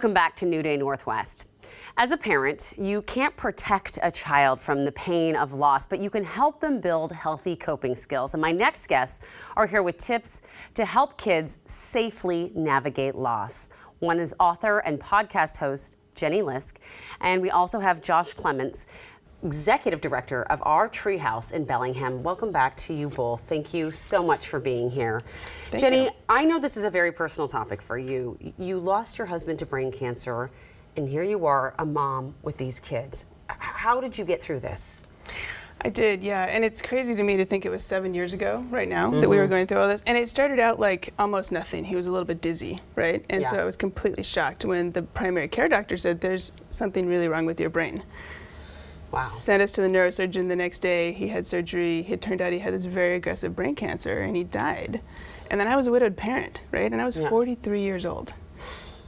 Welcome back to New Day Northwest. As a parent, you can't protect a child from the pain of loss, but you can help them build healthy coping skills. And my next guests are here with tips to help kids safely navigate loss. One is author and podcast host Jenny Lisk, and we also have Josh Clements, Executive Director of our Treehouse in Bellingham. Welcome back to you both. Thank you so much for being here. Jenny, I know this is a very personal topic for you. You lost your husband to brain cancer, and here you are, a mom with these kids. How did you get through this? I did, yeah, and it's crazy to me to think it was 7 years ago right now that we were going through all this. And it started out like almost nothing. He was a little bit dizzy, right? And so I was completely shocked when the primary care doctor said, there's something really wrong with your brain. Wow. Sent us to the neurosurgeon the next day. He had surgery. It turned out he had this very aggressive brain cancer, and he died. And then I was a widowed parent, right? And I was 43 years old.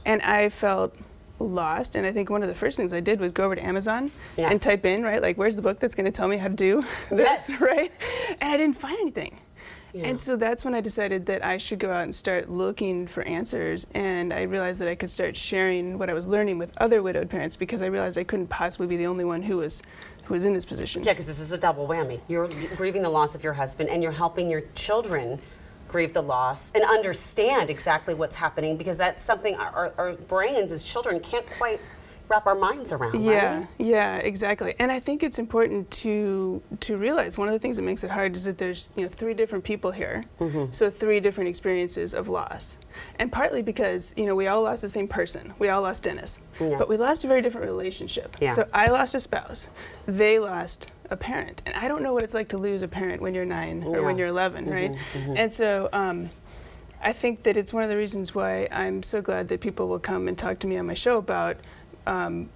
And I felt lost. And I think one of the first things I did was go over to Amazon and type in, right, like, where's the book that's going to tell me how to do this, right? And I didn't find anything. And so that's when I decided that I should go out and start looking for answers. And I realized that I could start sharing what I was learning with other widowed parents, because I realized I couldn't possibly be the only one who was in this position. Yeah, because this is a double whammy. You're grieving the loss of your husband, and you're helping your children grieve the loss and understand exactly what's happening, because that's something our brains as children can't quite wrap our minds around, right? Yeah, exactly. And I think it's important to realize one of the things that makes it hard is that there's three different people here, so three different experiences of loss. And partly because we all lost the same person. We all lost Dennis, but we lost a very different relationship. So I lost a spouse, they lost a parent, and I don't know what it's like to lose a parent when you're 9 or when you're 11, right? And so I think that it's one of the reasons why I'm so glad that people will come and talk to me on my show about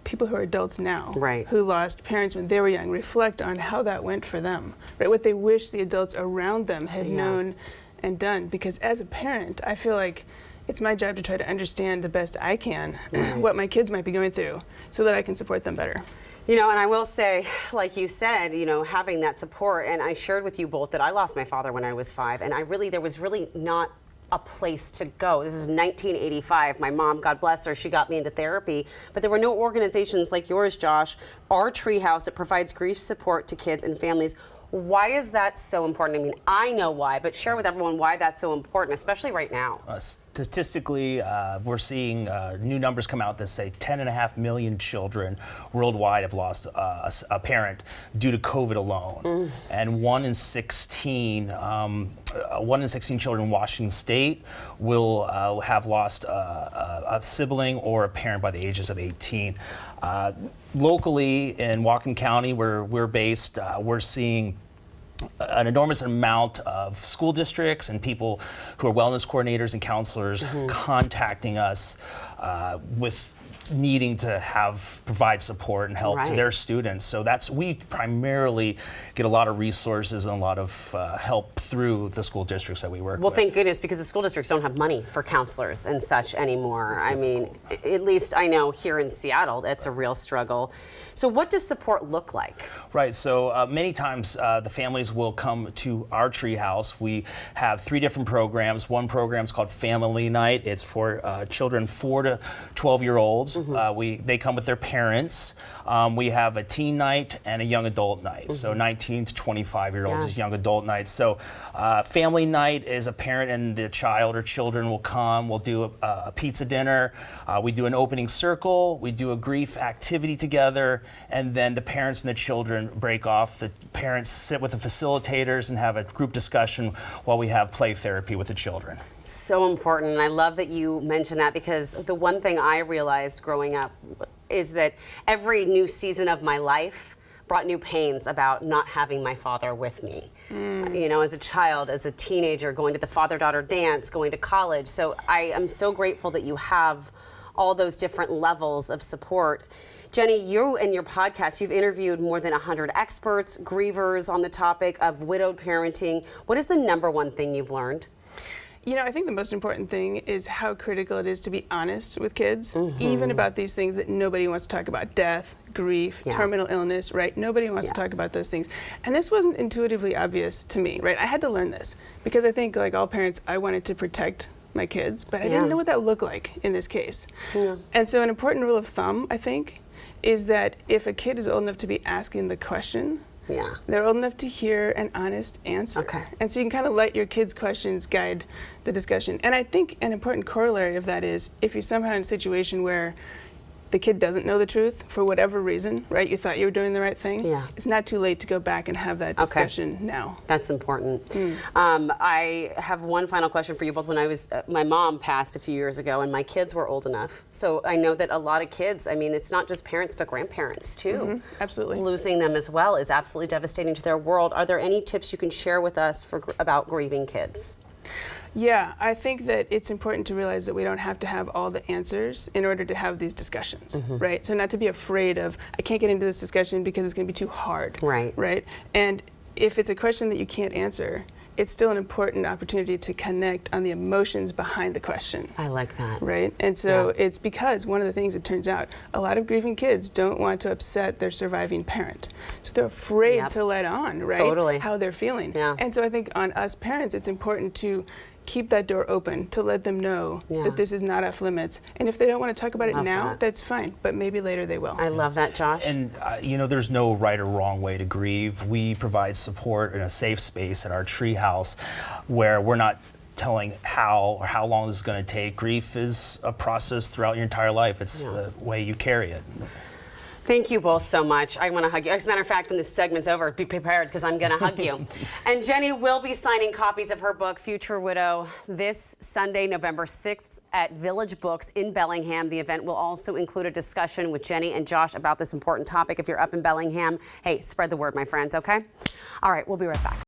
people who are adults now, who lost parents when they were young, reflect on how that went for them, right? What they wish the adults around them had known and done. Because as a parent, I feel like it's my job to try to understand the best I can what my kids might be going through, so that I can support them better. And I will say, like you said, having that support, and I shared with you both that I lost my father when I was 5, and there was really not a place to go. This is 1985. My mom, God bless her, she got me into therapy, but there were no organizations like yours, Josh, our Treehouse, that provides grief support to kids and families. Why is that so important? I mean, I know why, but share with everyone why that's so important, especially right now. Statistically, we're seeing new numbers come out that say 10.5 million children worldwide have lost a parent due to COVID alone. And 1 in 16 children in Washington State will have lost a sibling or a parent by the ages of 18. Locally in Whatcom County, where we're based, we're seeing an enormous amount of school districts and people who are wellness coordinators and counselors contacting us with needing to provide support and help to their students. So we primarily get a lot of resources and a lot of help through the school districts that we work with. Well, thank goodness, because the school districts don't have money for counselors and such anymore. I mean, at least I know here in Seattle, that's a real struggle. So what does support look like? Right, so many times the families will come to our Treehouse. We have 3 different programs. One program is called Family Night. It's for children 4 to 12-year-olds. They come with their parents. We have a teen night and a young adult night. So 19 to 25-year-olds is young adult night. So family night is a parent and the child or children will come. We'll do a pizza dinner. We do an opening circle. We do a grief activity together. And then the parents and the children break off. The parents sit with the facilitators and have a group discussion while we have play therapy with the children. So important, and I love that you mentioned that, because the one thing I realized growing up is that every new season of my life brought new pains about not having my father with me. As a child, as a teenager, going to the father-daughter dance, going to college. So I am so grateful that you have all those different levels of support. Jenny, you and your podcast, you've interviewed more than 100 experts, grievers on the topic of widowed parenting. What is the #1 thing you've learned? I think the most important thing is how critical it is to be honest with kids, even about these things that nobody wants to talk about: death, grief, terminal illness, right? Nobody wants to talk about those things. And this wasn't intuitively obvious to me, right? I had to learn this, because I think, like all parents, I wanted to protect my kids, but I didn't know what that looked like in this case. And so an important rule of thumb, I think, is that if a kid is old enough to be asking the question, they're old enough to hear an honest answer. And so you can kind of let your kids' questions guide the discussion. And I think an important corollary of that is if you're somehow in a situation where the kid doesn't know the truth for whatever reason, right? You thought you were doing the right thing. It's not too late to go back and have that discussion now. That's important. I have one final question for you both. When I was, my mom passed a few years ago and my kids were old enough. So I know that a lot of kids, I mean, it's not just parents, but grandparents too. Absolutely. Losing them as well is absolutely devastating to their world. Are there any tips you can share with us about grieving kids? Yeah, I think that it's important to realize that we don't have to have all the answers in order to have these discussions, right? So not to be afraid of, I can't get into this discussion because it's going to be too hard, right? And if it's a question that you can't answer, it's still an important opportunity to connect on the emotions behind the question. I like that. Right? And so it's because one of the things it turns out, a lot of grieving kids don't want to upset their surviving parent. So they're afraid to let on, right? How they're feeling. And so I think on us parents, it's important to keep that door open to let them know that this is not off limits. And if they don't want to talk about it now, that's fine. But maybe later they will. I love that, Josh. And you know, there's no right or wrong way to grieve. We provide support in a safe space at our Treehouse where we're not telling how or how long this is going to take. Grief is a process throughout your entire life. It's the way you carry it. Thank you both so much. I want to hug you. As a matter of fact, when this segment's over, be prepared because I'm going to hug you. And Jenny will be signing copies of her book, Future Widow, this Sunday, November 6th at Village Books in Bellingham. The event will also include a discussion with Jenny and Josh about this important topic. If you're up in Bellingham, hey, spread the word, my friends, okay? All right, we'll be right back.